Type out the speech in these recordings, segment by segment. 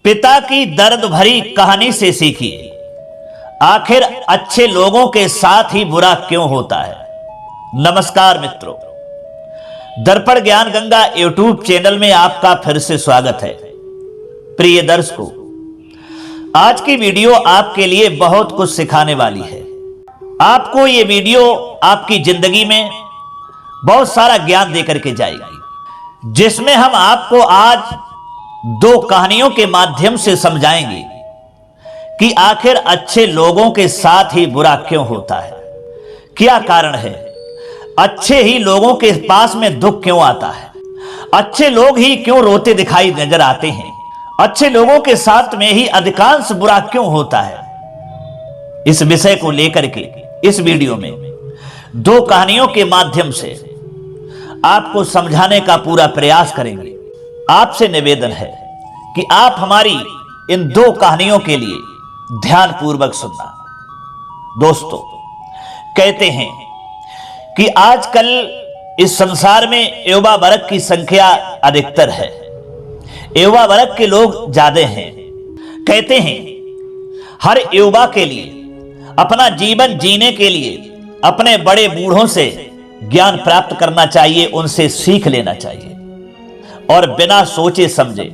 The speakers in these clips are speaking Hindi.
पिता की दर्द भरी कहानी से सीखिए, आखिर अच्छे लोगों के साथ ही बुरा क्यों होता है। नमस्कार मित्रों, दर्पण ज्ञान गंगा यूट्यूब चैनल में आपका फिर से स्वागत है। प्रिय दर्शकों, आज की वीडियो आपके लिए बहुत कुछ सिखाने वाली है। आपको ये वीडियो आपकी जिंदगी में बहुत सारा ज्ञान देकर के जाएगी, जिसमें हम आपको आज दो कहानियों के माध्यम से समझाएंगे कि आखिर अच्छे लोगों के साथ ही बुरा क्यों होता है, क्या कारण है, अच्छे ही लोगों के पास में दुख क्यों आता है, अच्छे लोग ही क्यों रोते दिखाई नजर आते हैं, अच्छे लोगों के साथ में ही अधिकांश बुरा क्यों होता है। इस विषय को लेकर के इस वीडियो में दो कहानियों के माध्यम से आपको समझाने का पूरा प्रयास करेंगे। आपसे निवेदन है कि आप हमारी इन दो कहानियों के लिए ध्यान पूर्वक सुनना। दोस्तों, कहते हैं कि आजकल इस संसार में युवा वर्ग की संख्या अधिकतर है, युवा वर्ग के लोग ज्यादा हैं। कहते हैं हर युवा के लिए अपना जीवन जीने के लिए अपने बड़े बूढ़ों से ज्ञान प्राप्त करना चाहिए, उनसे सीख लेना चाहिए और बिना सोचे समझे,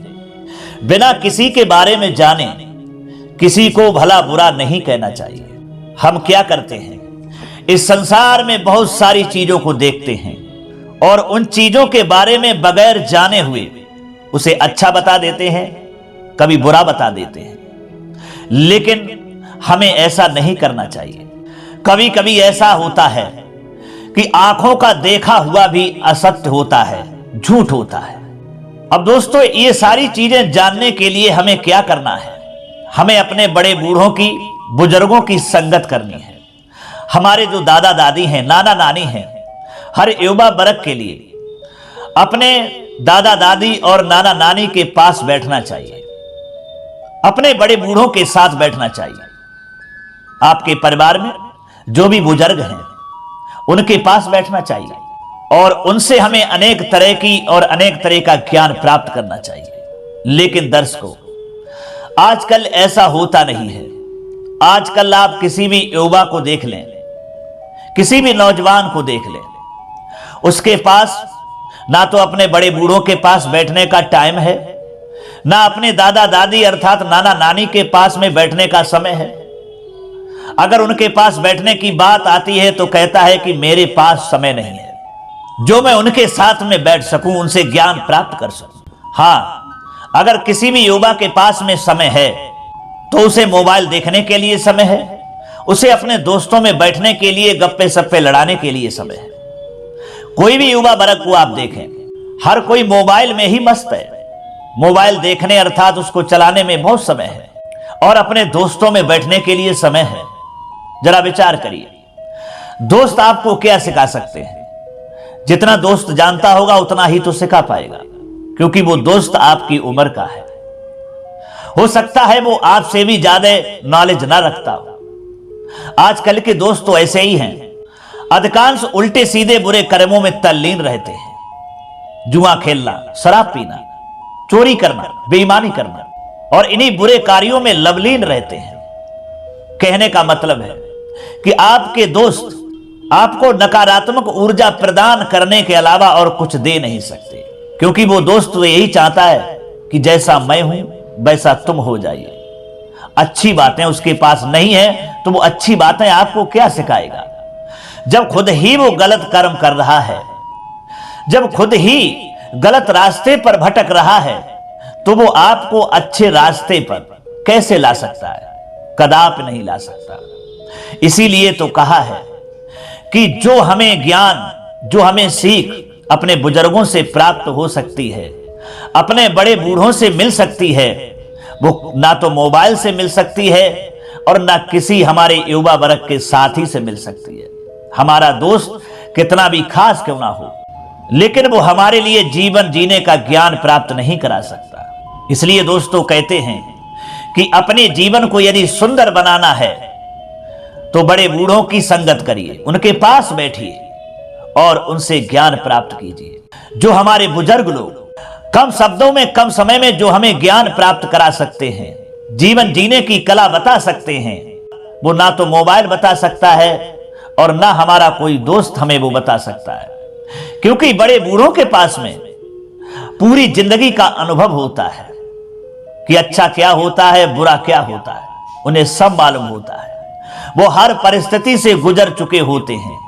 बिना किसी के बारे में जाने किसी को भला बुरा नहीं कहना चाहिए। हम क्या करते हैं, इस संसार में बहुत सारी चीजों को देखते हैं और उन चीजों के बारे में बगैर जाने हुए उसे अच्छा बता देते हैं, कभी बुरा बता देते हैं। लेकिन हमें ऐसा नहीं करना चाहिए। कभी कभी ऐसा होता है कि आंखों का देखा हुआ भी असत्य होता है, झूठ होता है। अब दोस्तों, ये सारी चीजें जानने के लिए हमें क्या करना है, हमें अपने बड़े बूढ़ों की, बुजुर्गों की संगत करनी है। हमारे जो दादा दादी हैं, नाना नानी हैं, हर युवा वर्ग के लिए अपने दादा दादी और नाना नानी के पास बैठना चाहिए, अपने बड़े बूढ़ों के साथ बैठना चाहिए। आपके परिवार में जो भी बुजुर्ग हैं उनके पास बैठना चाहिए और उनसे हमें अनेक तरह की और अनेक तरह का ज्ञान प्राप्त करना चाहिए। लेकिन दर्शकों, आजकल ऐसा होता नहीं है। आजकल आप किसी भी युवा को देख लें, किसी भी नौजवान को देख लें, उसके पास ना तो अपने बड़े बूढ़ों के पास बैठने का टाइम है, ना अपने दादा दादी अर्थात नाना नानी के पास में बैठने का समय है। अगर उनके पास बैठने की बात आती है तो कहता है कि मेरे पास समय नहीं है जो मैं उनके साथ में बैठ सकूं, उनसे ज्ञान प्राप्त कर सकूं। हाँ, अगर किसी भी युवा के पास में समय है तो उसे मोबाइल देखने के लिए समय है, उसे अपने दोस्तों में बैठने के लिए, गप्पे सप्पे लड़ाने के लिए समय है। कोई भी युवा वर्ग को आप देखें, हर कोई मोबाइल में ही मस्त है। मोबाइल देखने अर्थात उसको चलाने में बहुत समय है और अपने दोस्तों में बैठने के लिए समय है। जरा विचार करिए, दोस्त आपको क्या सिखा सकते हैं? जितना दोस्त जानता होगा उतना ही तो सिखा पाएगा, क्योंकि वो दोस्त आपकी उम्र का है। हो सकता है वो आपसे भी ज्यादा नॉलेज ना रखता हो। आजकल के दोस्त तो ऐसे ही हैं, अधिकांश उल्टे सीधे बुरे कर्मों में तल्लीन रहते हैं। जुआ खेलना, शराब पीना, चोरी करना, बेईमानी करना और इन्हीं बुरे कार्यों में लवलीन रहते हैं। कहने का मतलब है कि आपके दोस्त आपको नकारात्मक ऊर्जा प्रदान करने के अलावा और कुछ दे नहीं सकते, क्योंकि वो दोस्त तो यही चाहता है कि जैसा मैं हूं वैसा तुम हो जाइए। अच्छी बातें उसके पास नहीं है तो वो अच्छी बातें आपको क्या सिखाएगा? जब खुद ही वो गलत कर्म कर रहा है, जब खुद ही गलत रास्ते पर भटक रहा है, तो वो आपको अच्छे रास्ते पर कैसे ला सकता है? कदापि नहीं ला सकता। इसीलिए तो कहा है कि जो हमें ज्ञान, जो हमें सीख अपने बुजुर्गों से प्राप्त हो सकती है, अपने बड़े बूढ़ों से मिल सकती है, वो ना तो मोबाइल से मिल सकती है और ना किसी हमारे युवा वर्ग के साथी से मिल सकती है। हमारा दोस्त कितना भी खास क्यों ना हो, लेकिन वो हमारे लिए जीवन जीने का ज्ञान प्राप्त नहीं करा सकता। इसलिए दोस्तों, कहते हैं कि अपने जीवन को यदि सुंदर बनाना है तो बड़े बूढ़ों की संगत करिए, उनके पास बैठिए और उनसे ज्ञान प्राप्त कीजिए। जो हमारे बुजुर्ग लोग कम शब्दों में, कम समय में जो हमें ज्ञान प्राप्त करा सकते हैं, जीवन जीने की कला बता सकते हैं, वो ना तो मोबाइल बता सकता है और ना हमारा कोई दोस्त हमें वो बता सकता है। क्योंकि बड़े बूढ़ों के पास में पूरी जिंदगी का अनुभव होता है कि अच्छा क्या होता है, बुरा क्या होता है, उन्हें सब मालूम होता है। वो हर परिस्थिति से गुजर चुके होते हैं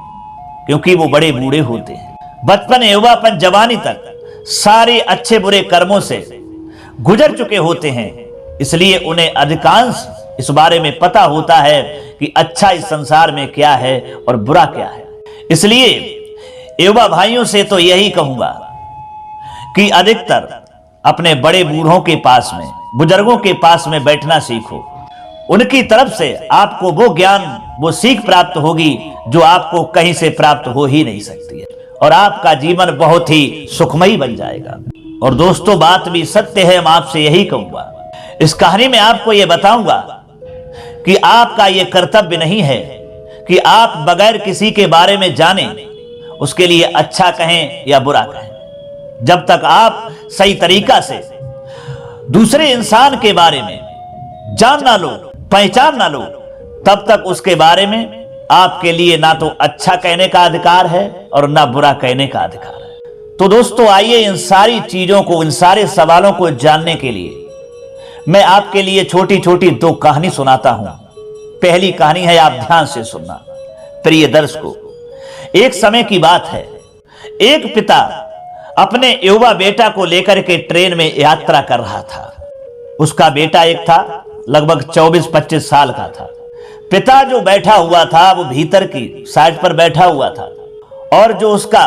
क्योंकि वो बड़े बूढ़े होते हैं। बचपन, युवापन, जवानी तक सारे अच्छे बुरे कर्मों से गुजर चुके होते हैं, इसलिए उन्हें अधिकांश इस बारे में पता होता है कि अच्छा इस संसार में क्या है और बुरा क्या है। इसलिए युवा भाइयों से तो यही कहूंगा कि अधिकतर अपने बड़े बूढ़ों के पास में, बुजुर्गों के पास में बैठना सीखो। उनकी तरफ से आपको वो ज्ञान, वो सीख प्राप्त होगी जो आपको कहीं से प्राप्त हो ही नहीं सकती है, और आपका जीवन बहुत ही सुखमयी बन जाएगा। और दोस्तों, बात भी सत्य है, मैं आपसे यही कहूंगा। इस कहानी में आपको यह बताऊंगा कि आपका यह कर्तव्य नहीं है कि आप बगैर किसी के बारे में जाने उसके लिए अच्छा कहें या बुरा कहें। जब तक आप सही तरीका से दूसरे इंसान के बारे में जान ना लो, पहचान ना लो, तब तक उसके बारे में आपके लिए ना तो अच्छा कहने का अधिकार है और ना बुरा कहने का अधिकार है। तो दोस्तों, आइए इन सारी चीजों को, इन सारे सवालों को जानने के लिए मैं आपके लिए छोटी छोटी दो कहानी सुनाता हूं। पहली कहानी है, आप ध्यान से सुनना प्रिय दर्शकों। एक समय की बात है, एक पिता अपने युवा बेटा को लेकर के ट्रेन में यात्रा कर रहा था। उसका बेटा एक था, लगभग 24-25 साल का था। पिता जो बैठा हुआ था वो भीतर की साइड पर बैठा हुआ था, और जो उसका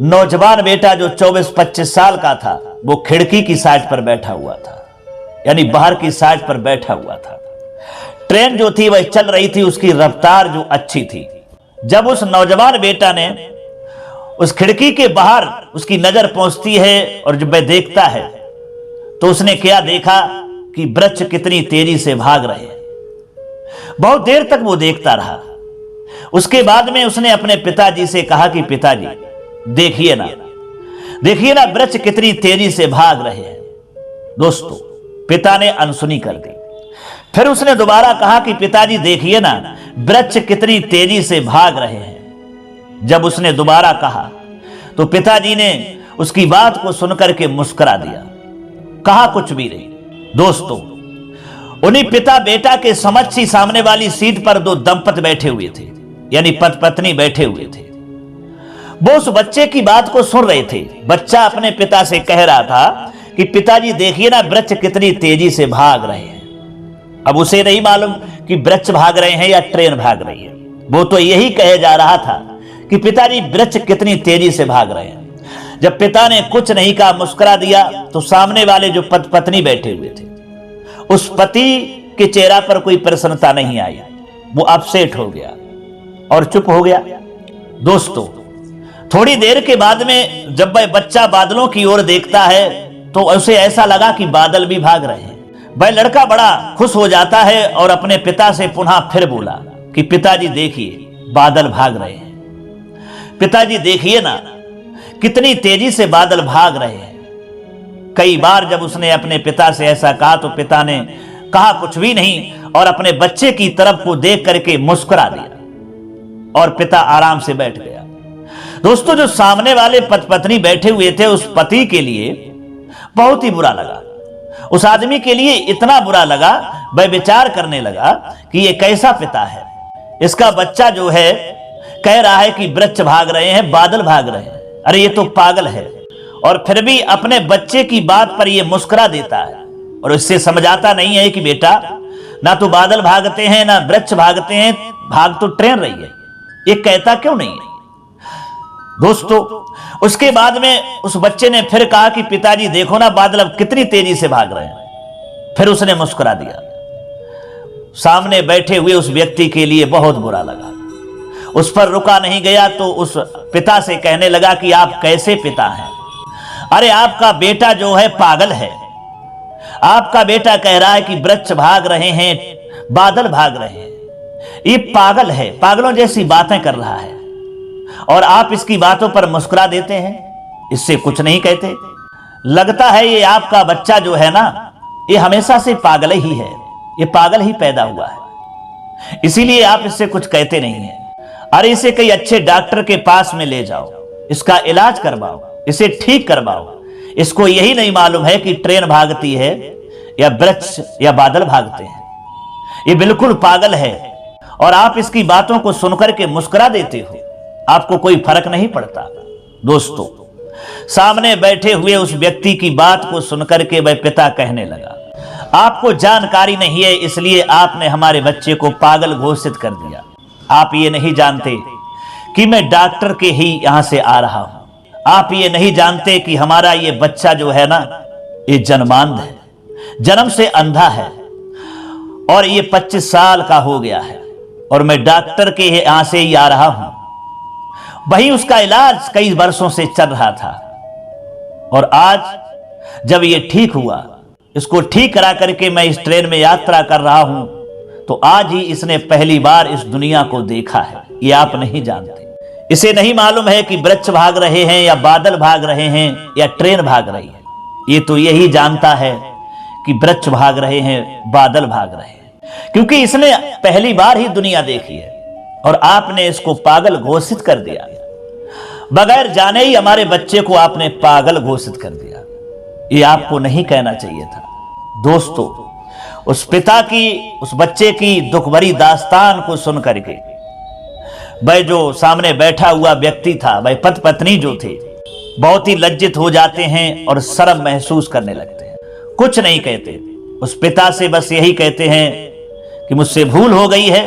नौजवान बेटा जो 24-25 साल का था वो खिड़की की साइड पर बैठा हुआ था, यानी बाहर की साइड पर बैठा हुआ था। ट्रेन जो थी वह चल रही थी, उसकी रफ्तार जो अच्छी थी। जब उस नौजवान बेटा ने उस खिड़की के बाहर उसकी नजर पहुंचती है और जब वह देखता है तो उसने क्या देखा कि वृक्ष कितनी तेजी से भाग रहे हैं। बहुत देर तक वो देखता रहा। उसके बाद में उसने अपने पिताजी से कहा कि पिताजी देखिए ना, देखिए ना, वृक्ष कितनी तेजी से भाग रहे हैं। दोस्तों, पिता ने अनसुनी कर दी। फिर उसने दोबारा कहा कि पिताजी देखिए ना, वृक्ष कितनी तेजी से भाग रहे हैं। जब उसने दोबारा कहा तो पिताजी ने उसकी बात को सुनकर के मुस्कुरा दिया, कहा कुछ भी नहीं। दोस्तों, उन्हीं पिता बेटा के समक्ष ही सामने वाली सीट पर दो दंपति बैठे हुए थे, यानी पति पत्नी बैठे हुए थे। वो उस बच्चे की बात को सुन रहे थे। बच्चा अपने पिता से कह रहा था कि पिताजी देखिए ना, वृक्ष कितनी तेजी से भाग रहे हैं। अब उसे नहीं मालूम कि वृक्ष भाग रहे हैं या ट्रेन भाग रही है। वो तो यही कहे जा रहा था कि पिताजी वृक्ष कितनी तेजी से भाग रहे हैं। जब पिता ने कुछ नहीं कहा, मुस्कुरा दिया, तो सामने वाले जो पति पत्नी बैठे हुए थे, उस पति के चेहरा पर कोई प्रसन्नता नहीं आई। वो अपसेट हो गया और चुप हो गया। दोस्तों, थोड़ी देर के बाद में जब वह बच्चा बादलों की ओर देखता है तो उसे ऐसा लगा कि बादल भी भाग रहे हैं। वह लड़का बड़ा खुश हो जाता है और अपने पिता से पुनः फिर बोला कि पिताजी देखिए, बादल भाग रहे हैं। पिताजी देखिए ना, कितनी तेजी से बादल भाग रहे हैं। कई बार जब उसने अपने पिता से ऐसा कहा तो पिता ने कहा कुछ भी नहीं और अपने बच्चे की तरफ को देख करके मुस्कुरा दिया और पिता आराम से बैठ गया। दोस्तों, जो सामने वाले पति पत्नी बैठे हुए थे, उस पति के लिए बहुत ही बुरा लगा। उस आदमी के लिए इतना बुरा लगा, वह विचार करने लगा कि ये कैसा पिता है। इसका बच्चा जो है कह रहा है कि वृक्ष भाग रहे हैं, बादल भाग रहे हैं। अरे ये तो पागल है, और फिर भी अपने बच्चे की बात पर ये मुस्कुरा देता है और इससे समझाता नहीं है कि बेटा, ना तो बादल भागते हैं ना वृक्ष भागते हैं, भाग तो ट्रेन रही है। ये कहता क्यों नहीं है। दोस्तों, उसके बाद में उस बच्चे ने फिर कहा कि पिताजी देखो ना, बादल अब कितनी तेजी से भाग रहे हैं। फिर उसने मुस्कुरा दिया। सामने बैठे हुए उस व्यक्ति के लिए बहुत बुरा लगा। उस पर रुका नहीं गया तो उस पिता से कहने लगा कि आप कैसे पिता हैं। अरे आपका बेटा जो है पागल है। आपका बेटा कह रहा है कि वृक्ष भाग रहे हैं, बादल भाग रहे हैं। ये पागल है, पागलों जैसी बातें कर रहा है और आप इसकी बातों पर मुस्कुरा देते हैं, इससे कुछ नहीं कहते। लगता है ये आपका बच्चा जो है ना, ये हमेशा से पागल ही है, ये पागल ही पैदा हुआ है, इसीलिए आप इससे कुछ कहते नहीं हैं। अरे इसे कई अच्छे डॉक्टर के पास में ले जाओ, इसका इलाज करवाओ, इसे ठीक करवाओ। इसको यही नहीं मालूम है कि ट्रेन भागती है या वृक्ष या बादल भागते हैं। ये बिल्कुल पागल है और आप इसकी बातों को सुनकर के मुस्कुरा देते हो, आपको कोई फर्क नहीं पड़ता। दोस्तों, सामने बैठे हुए उस व्यक्ति की बात को सुनकर के वह पिता कहने लगा, आपको जानकारी नहीं है इसलिए आपने हमारे बच्चे को पागल घोषित कर दिया। आप ये नहीं जानते कि मैं डॉक्टर के ही यहां से आ रहा हूं। आप ये नहीं जानते कि हमारा ये बच्चा जो है ना, ये जन्मांध है, जन्म से अंधा है और ये 25 साल का हो गया है और मैं डॉक्टर के यहां से ही आ रहा हूं। वही उसका इलाज कई वर्षों से चल रहा था और आज जब ये ठीक हुआ, इसको ठीक करा करके मैं इस ट्रेन में यात्रा कर रहा हूं, तो आज ही इसने पहली बार इस दुनिया को देखा है। ये आप नहीं जानते। इसे नहीं मालूम है कि वृक्ष भाग रहे हैं या बादल भाग रहे हैं या ट्रेन भाग रही है। ये तो यही जानता है कि वृक्ष भाग रहे हैं, बादल भाग रहे हैं, क्योंकि इसने पहली बार ही दुनिया देखी है और आपने इसको पागल घोषित कर दिया। बगैर जाने ही हमारे बच्चे को आपने पागल घोषित कर दिया। ये आपको नहीं कहना चाहिए था। दोस्तों, उस पिता की, उस बच्चे की दुख भरी दास्तान को सुन करके वह जो सामने बैठा हुआ व्यक्ति था, वह पति पत्नी जो थे, बहुत ही लज्जित हो जाते हैं और शर्म महसूस करने लगते हैं। कुछ नहीं कहते, उस पिता से बस यही कहते हैं कि मुझसे भूल हो गई है,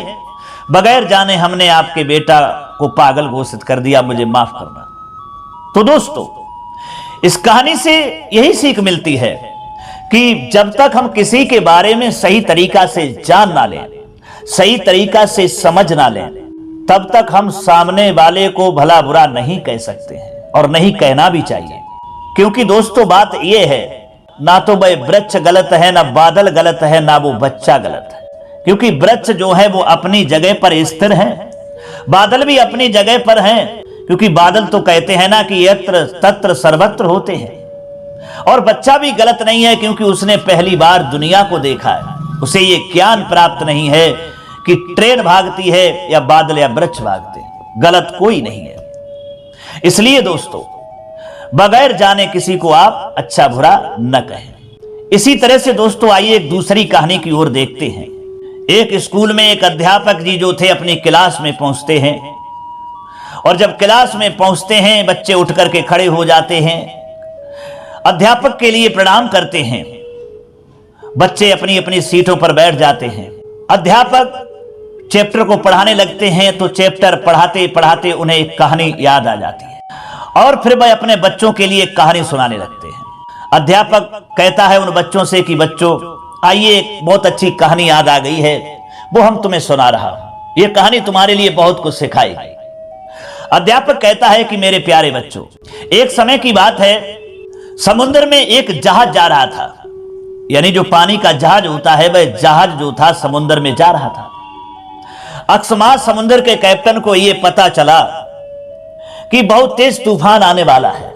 बगैर जाने हमने आपके बेटा को पागल घोषित कर दिया, मुझे माफ करना। तो दोस्तों, इस कहानी से यही सीख मिलती है कि जब तक हम किसी के बारे में सही तरीका से जान ना लें, सही तरीका से समझ ना लें, तब तक हम सामने वाले को भला बुरा नहीं कह सकते हैं और नहीं कहना भी चाहिए। क्योंकि दोस्तों, बात यह है, ना तो वह वृक्ष गलत है, ना बादल गलत है, ना वो बच्चा गलत है। क्योंकि वृक्ष जो है वो अपनी जगह पर स्थिर है, बादल भी अपनी जगह पर हैं, क्योंकि बादल तो कहते हैं ना कि यत्र तत्र सर्वत्र होते हैं। और बच्चा भी गलत नहीं है, क्योंकि उसने पहली बार दुनिया को देखा है। उसे ये ज्ञान प्राप्त नहीं है कि ट्रेन भागती है या बादल या वृक्ष भागते हैं। गलत कोई नहीं है। इसलिए दोस्तों, बगैर जाने किसी को आप अच्छा बुरा न कहें। इसी तरह से दोस्तों, आइए एक दूसरी कहानी की ओर देखते हैं। एक स्कूल में एक अध्यापक जी जो थे अपनी क्लास में पहुंचते हैं और जब क्लास में पहुंचते हैं, बच्चे उठ करके खड़े हो जाते हैं, अध्यापक के लिए प्रणाम करते हैं, बच्चे अपनी अपनी सीटों पर बैठ जाते हैं। अध्यापक चैप्टर को पढ़ाने लगते हैं, तो चैप्टर पढ़ाते पढ़ाते उन्हें एक कहानी याद आ जाती है और फिर वह अपने बच्चों के लिए एक कहानी सुनाने लगते हैं। अध्यापक कहता है उन बच्चों से कि बच्चों, आइए, एक बहुत अच्छी कहानी याद आ गई है, वो हम तुम्हें सुना रहा हूं। यह कहानी तुम्हारे लिए बहुत कुछ सिखाएगी। अध्यापक कहता है कि मेरे प्यारे बच्चों, एक समय की बात है, समुद्र में एक जहाज जा रहा था। यानी जो पानी का जहाज होता है, वह जहाज जो था समुद्र में जा रहा था। अकस्मात समुद्र के कैप्टन को यह पता चला कि बहुत तेज तूफान आने वाला है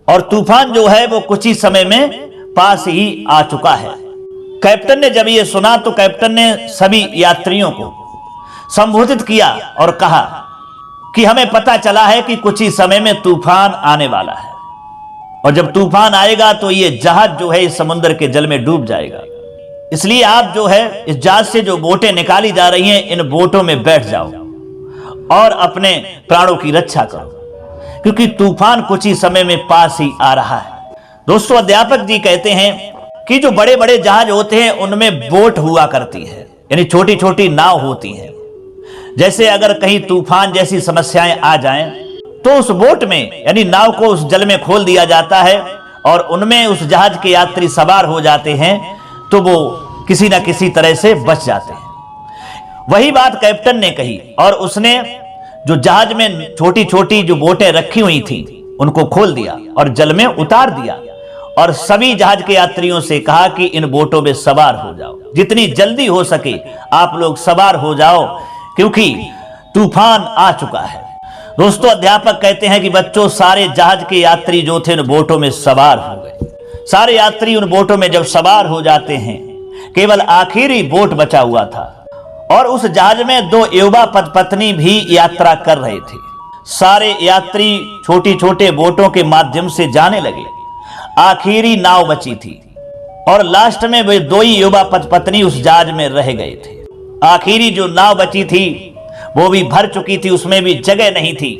और तूफान जो है वो कुछ ही समय में पास ही आ चुका है। कैप्टन ने जब यह सुना तो कैप्टन ने सभी यात्रियों को संबोधित किया और कहा कि हमें पता चला है कि कुछ ही समय में तूफान आने वाला है और जब तूफान आएगा तो ये जहाज जो है इस समुद्र के जल में डूब जाएगा। इसलिए आप जो है इस जहाज से जो बोटें निकाली जा रही हैं, इन बोटों में बैठ जाओ और अपने प्राणों की रक्षा करो, क्योंकि तूफान कुछ ही समय में पास ही आ रहा है। दोस्तों, अध्यापक जी कहते हैं कि जो बड़े बड़े जहाज होते हैं उनमें बोट हुआ करती है, यानी छोटी छोटी नाव होती हैं। जैसे अगर कहीं तूफान जैसी समस्याएं आ जाएं तो उस बोट में यानी नाव को उस जल में खोल दिया जाता है और उनमें उस जहाज के यात्री सवार हो जाते हैं, तो वो किसी न किसी तरह से बच जाते हैं। वही बात कैप्टन ने कही और उसने जो जहाज में छोटी छोटी जो बोटें रखी हुई थी उनको खोल दिया और जल में उतार दिया और सभी जहाज के यात्रियों से कहा कि इन बोटों में सवार हो जाओ, जितनी जल्दी हो सके आप लोग सवार हो जाओ, क्योंकि तूफान आ चुका है। दोस्तों, अध्यापक कहते हैं कि बच्चों, सारे जहाज के यात्री जो थे उन बोटों में सवार हो गए सारे यात्री उन बोटों में जब सवार हो जाते हैं, केवल आखिरी बोट बचा हुआ था और उस जहाज में 2 युवा पति पत्नी भी यात्रा कर रहे थे। सारे यात्री छोटी छोटे बोटों के माध्यम से जाने लगे। आखिरी नाव बची थी और लास्ट में वे 2 ही युवा पति पत्नी उस जहाज में रह गए थे। आखिरी जो नाव बची थी वो भी भर चुकी थी, उसमें भी जगह नहीं थी।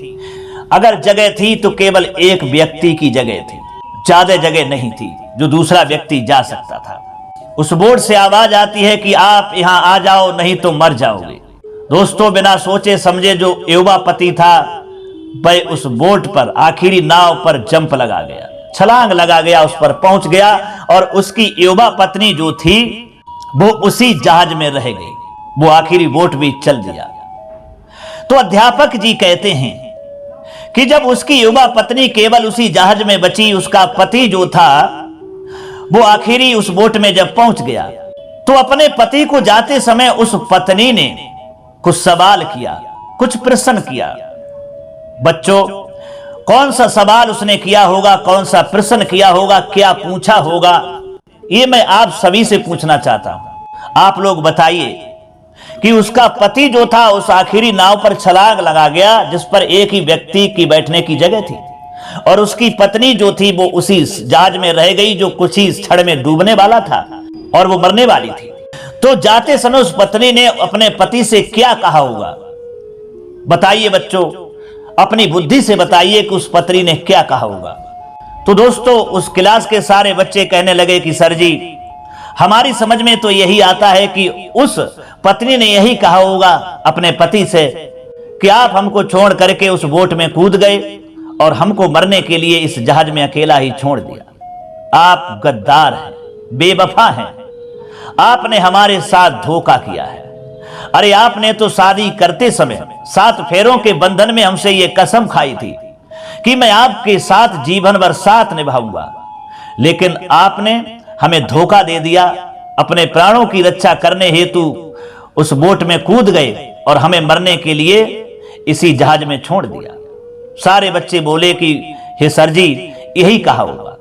अगर जगह थी तो केवल एक व्यक्ति की जगह थी, ज्यादा जगह नहीं थी जो दूसरा व्यक्ति जा सकता था। उस बोट से आवाज आती है कि आप यहां आ जाओ, नहीं तो मर जाओगे। दोस्तों, बिना सोचे समझे जो युवा पति था वह उस बोट पर, आखिरी नाव पर जंप लगा गया, छलांग लगा गया, उस पर पहुंच गया और उसकी युवा पत्नी जो थी वो उसी जहाज में रह गई। वो आखिरी बोट भी चल दिया। तो अध्यापक जी कहते हैं कि जब उसकी युवा पत्नी केवल उसी जहाज में बची, उसका पति जो था वो आखिरी उस बोट में जब पहुंच गया तो अपने पति को जाते समय उस पत्नी ने कुछ सवाल किया, कुछ प्रश्न किया। बच्चों, कौन सा सवाल उसने किया होगा, कौन सा प्रश्न किया होगा, क्या पूछा होगा, ये मैं आप सभी से पूछना चाहता हूं। आप लोग बताइए कि उसका पति जो था उस आखिरी नाव पर छलांग लगा गया जिस पर एक ही व्यक्ति की बैठने की जगह थी, और उसकी पत्नी जो थी वो उसी जहाज में रह गई जो कुछ ही क्षण में डूबने वाला था और वो मरने वाली थी। तो जाते समय उस पत्नी ने अपने पति से क्या कहा होगा? बताइए बच्चों, अपनी बुद्धि से बताइए कि उस पत्नी ने क्या कहा होगा। तो दोस्तों, उस क्लास के सारे बच्चे कहने लगे कि सर जी, हमारी समझ में तो यही आता है कि उस पत्नी ने यही कहा होगा अपने पति से कि आप हमको छोड़ करके उस बोट में कूद गए और हमको मरने के लिए इस जहाज में अकेला ही छोड़ दिया। आप गद्दार हैं, बेवफा हैं, आपने हमारे साथ धोखा किया है। अरे आपने तो शादी करते समय 7 फेरों के बंधन में हमसे ये कसम खाई थी कि मैं आपके साथ जीवन भर साथ निभाऊंगा, लेकिन आपने हमें धोखा दे दिया। अपने प्राणों की रक्षा करने हेतु उस बोट में कूद गए और हमें मरने के लिए इसी जहाज में छोड़ दिया। सारे बच्चे बोले कि हे सर जी, यही कहा होगा।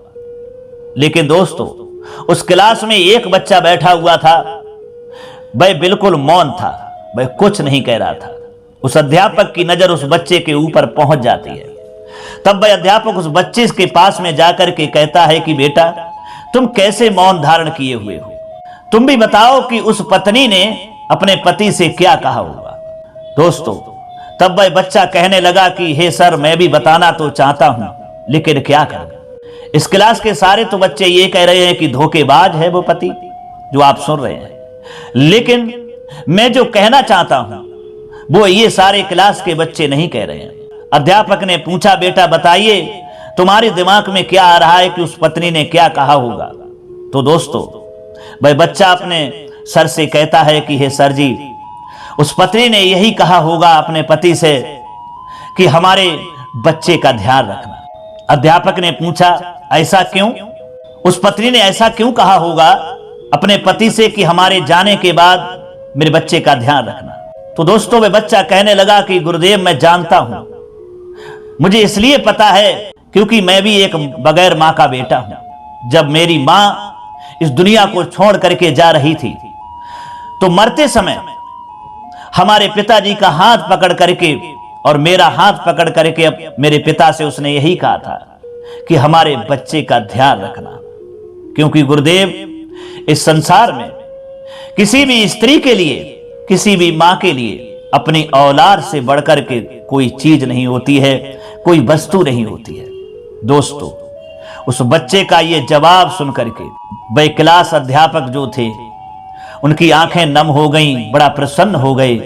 लेकिन दोस्तों, उस क्लास में एक बच्चा बैठा हुआ था, वह बिल्कुल मौन था, वह कुछ नहीं कह रहा था। उस अध्यापक की नजर उस बच्चे के ऊपर पहुंच जाती है। तब वह अध्यापक उस बच्चे के पास में जाकर के कहता है कि बेटा, तुम कैसे मौन धारण किए हुए हो? तुम भी बताओ कि उस पत्नी ने अपने पति से क्या कहा होगा। दोस्तों, तब वह बच्चा कहने लगा कि हे सर, मैं भी बताना तो चाहता हूं, लेकिन क्या करूं। इस क्लास के सारे तो बच्चे ये कह रहे हैं कि धोखेबाज है वो पति जो आप सुन रहे हैं, लेकिन मैं जो कहना चाहता हूं वो ये सारे क्लास के बच्चे नहीं कह रहे हैं। अध्यापक ने पूछा, बेटा बताइए, तुम्हारे दिमाग में क्या आ रहा है कि उस पत्नी ने क्या कहा होगा? तो दोस्तों, वह बच्चा अपने सर से कहता है कि हे सर जी, उस पत्नी ने यही कहा होगा अपने पति से कि हमारे बच्चे का ध्यान रखना। अध्यापक ने पूछा, ऐसा क्यों? उस पत्नी ने ऐसा क्यों कहा होगा अपने पति से कि हमारे जाने के बाद मेरे बच्चे का ध्यान रखना? तो दोस्तों, वह बच्चा कहने लगा कि गुरुदेव, मैं जानता हूं, मुझे इसलिए पता है क्योंकि मैं भी एक बगैर मां का बेटा हूं। जब मेरी मां इस दुनिया को छोड़ करके जा रही थी तो मरते समय हमारे पिताजी का हाथ पकड़ करके और मेरा हाथ पकड़ करके मेरे पिता से उसने यही कहा था कि हमारे बच्चे का ध्यान रखना। क्योंकि गुरुदेव, इस संसार में किसी भी स्त्री के लिए, किसी भी मां के लिए अपनी औलाद से बढ़कर के कोई चीज नहीं होती है, कोई वस्तु नहीं होती है। दोस्तों, उस बच्चे का ये जवाब सुन करके वह क्लास अध्यापक जो थे उनकी आंखें नम हो गईं, बड़ा प्रसन्न हो गए,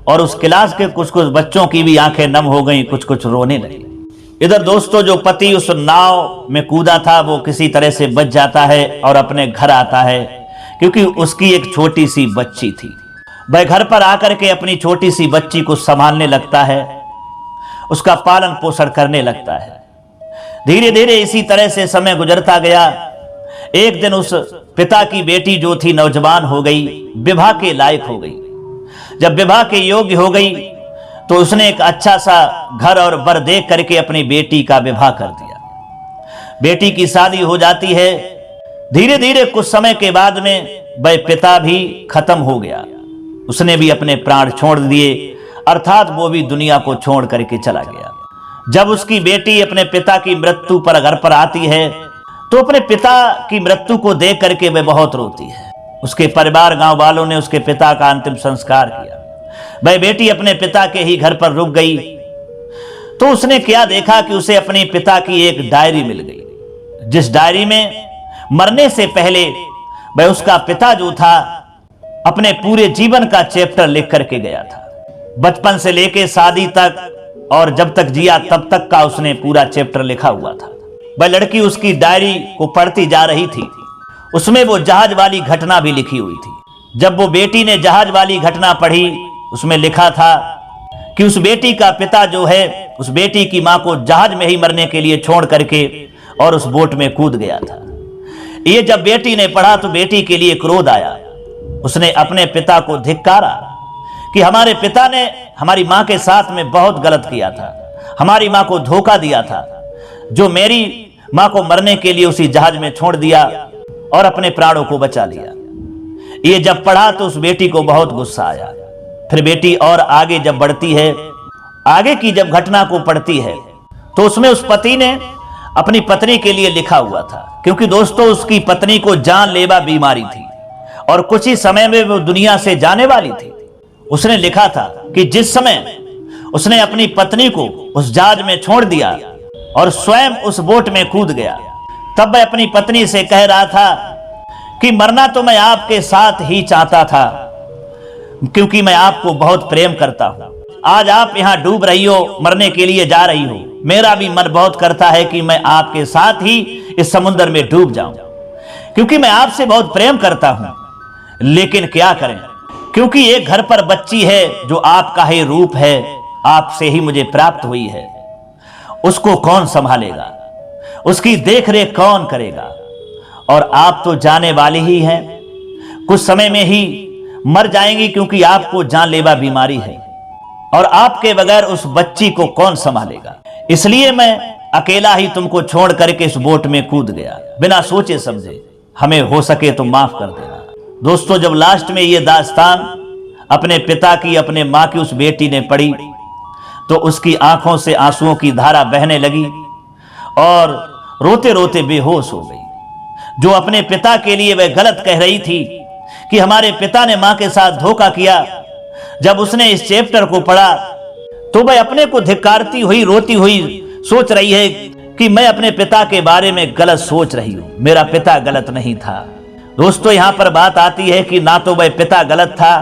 और उस क्लास के कुछ कुछ बच्चों की भी आंखें नम हो गईं, कुछ कुछ रोने लगे। इधर दोस्तों, जो पति उस नाव में कूदा था वो किसी तरह से बच जाता है और अपने घर आता है, क्योंकि उसकी एक छोटी सी बच्ची थी। वह घर पर आकर के अपनी छोटी सी बच्ची को संभालने लगता है, उसका पालन पोषण करने लगता है। धीरे धीरे इसी तरह से समय गुजरता गया। एक दिन उस पिता की बेटी जो थी नौजवान हो गई, विवाह के लायक हो गई। जब विवाह के योग्य हो गई तो उसने एक अच्छा सा घर और बर देख करके अपनी बेटी का विवाह कर दिया। बेटी की शादी हो जाती है धीरे धीरे कुछ समय के बाद में वह पिता भी खत्म हो गया, उसने भी अपने प्राण छोड़ दिए, अर्थात वो भी दुनिया को छोड़ करके चला गया। जब उसकी बेटी अपने पिता की मृत्यु पर घर पर आती है तो अपने पिता की मृत्यु को देख करके वह बहुत रोती है। उसके परिवार गांव वालों ने उसके पिता का अंतिम संस्कार किया। वह बेटी अपने पिता के ही घर पर रुक गई तो उसने क्या देखा कि उसे अपने पिता की एक डायरी मिल गई, जिस डायरी में मरने से पहले वह उसका पिता जो था अपने पूरे जीवन का चैप्टर लिख करके गया था। बचपन से लेके शादी तक और जब तक जिया तब तक का उसने पूरा चैप्टर लिखा हुआ था। वह लड़की उसकी डायरी को पढ़ती जा रही थी, उसमें वो जहाज वाली घटना भी लिखी हुई थी। जब वो बेटी ने जहाज वाली घटना पढ़ी, उसमें लिखा था कि उस बेटी का पिता जो है उस बेटी की मां को जहाज में ही मरने के लिए छोड़ करके और उस बोट में कूद गया था। ये जब बेटी ने पढ़ा तो बेटी के लिए क्रोध आया। उसने अपने पिता को धिक्कारा कि हमारे पिता ने हमारी मां के साथ में बहुत गलत किया था, हमारी मां को धोखा दिया था, जो मेरी मां को मरने के लिए उसी जहाज में छोड़ दिया और अपने प्राणों को बचा लिया। ये जब पढ़ा तो उस बेटी को बहुत गुस्सा आया। फिर बेटी और आगे जब बढ़ती है, आगे की जब घटना को पढ़ती है तो उसमें उस पति ने अपनी पत्नी के लिए लिखा हुआ था, क्योंकि दोस्तों उसकी पत्नी को जानलेवा बीमारी थी और कुछ ही समय में वो दुनिया से जाने वाली थी। उसने लिखा था कि जिस समय उसने अपनी पत्नी को उस जहाज में छोड़ दिया और स्वयं उस बोट में कूद गया, तब वह अपनी पत्नी से कह रहा था कि मरना तो मैं आपके साथ ही चाहता था, क्योंकि मैं आपको बहुत प्रेम करता हूं। आज आप यहां डूब रही हो, मरने के लिए जा रही हो, मेरा भी मन बहुत करता है कि मैं आपके साथ ही इस समुद्र में डूब जाऊं, क्योंकि मैं आपसे बहुत प्रेम करता हूं। लेकिन क्या करें, क्योंकि एक घर पर बच्ची है जो आपका ही रूप है, आपसे ही मुझे प्राप्त हुई है, उसको कौन संभालेगा, उसकी देखरेख कौन करेगा, और आप तो जाने वाले ही हैं, कुछ समय में ही मर जाएंगी, क्योंकि आपको जानलेवा बीमारी है और आपके बगैर उस बच्ची को कौन संभालेगा। इसलिए मैं अकेला ही तुमको छोड़ करके इस बोट में कूद गया, बिना सोचे समझे, हमें हो सके तो माफ कर देना। दोस्तों, जब लास्ट में ये दास्तान अपने पिता की, अपने मां की उस बेटी ने पढ़ी तो उसकी आंखों से आंसुओं की धारा बहने लगी और रोते रोते बेहोश हो गई। जो अपने पिता के लिए वह गलत कह रही थी कि हमारे पिता ने मां के साथ धोखा किया, जब उसने इस चैप्टर को पढ़ा तो वह अपने को धिक्कारती हुई, रोती हुई सोच रही है कि मैं अपने पिता के बारे में गलत सोच रही हूं, मेरा पिता गलत नहीं था। दोस्तों, यहां पर बात आती है कि ना तो वह पिता गलत था,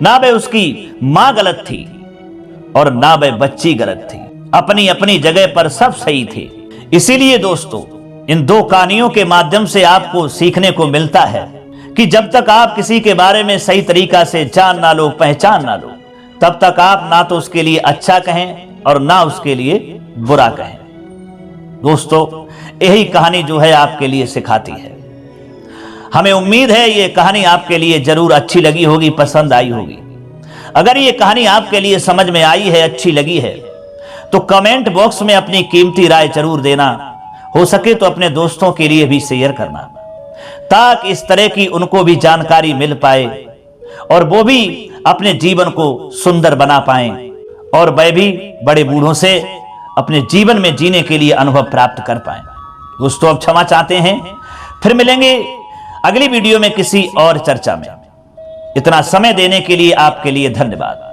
ना वह उसकी मां गलत थी और ना वह बच्ची गलत थी। अपनी अपनी जगह पर सब सही थे। इसीलिए दोस्तों, इन दो कहानियों के माध्यम से आपको सीखने को मिलता है कि जब तक आप किसी के बारे में सही तरीका से जान ना लो, पहचान ना लो, तब तक आप ना तो उसके लिए अच्छा कहें और ना उसके लिए बुरा कहें। दोस्तों, यही कहानी जो है आपके लिए सिखाती है। हमें उम्मीद है ये कहानी आपके लिए जरूर अच्छी लगी होगी, पसंद आई होगी। अगर ये कहानी आपके लिए समझ में आई है, अच्छी लगी है, तो कमेंट बॉक्स में अपनी कीमती राय जरूर देना। हो सके तो अपने दोस्तों के लिए भी शेयर करना, ताकि इस तरह की उनको भी जानकारी मिल पाए और वो भी अपने जीवन को सुंदर बना पाएं और वह भी बड़े बूढ़ों से अपने जीवन में जीने के लिए अनुभव प्राप्त कर पाएं। दोस्तों, अब क्षमा चाहते हैं, फिर मिलेंगे अगली वीडियो में किसी और चर्चा में। इतना समय देने के लिए आपके लिए धन्यवाद।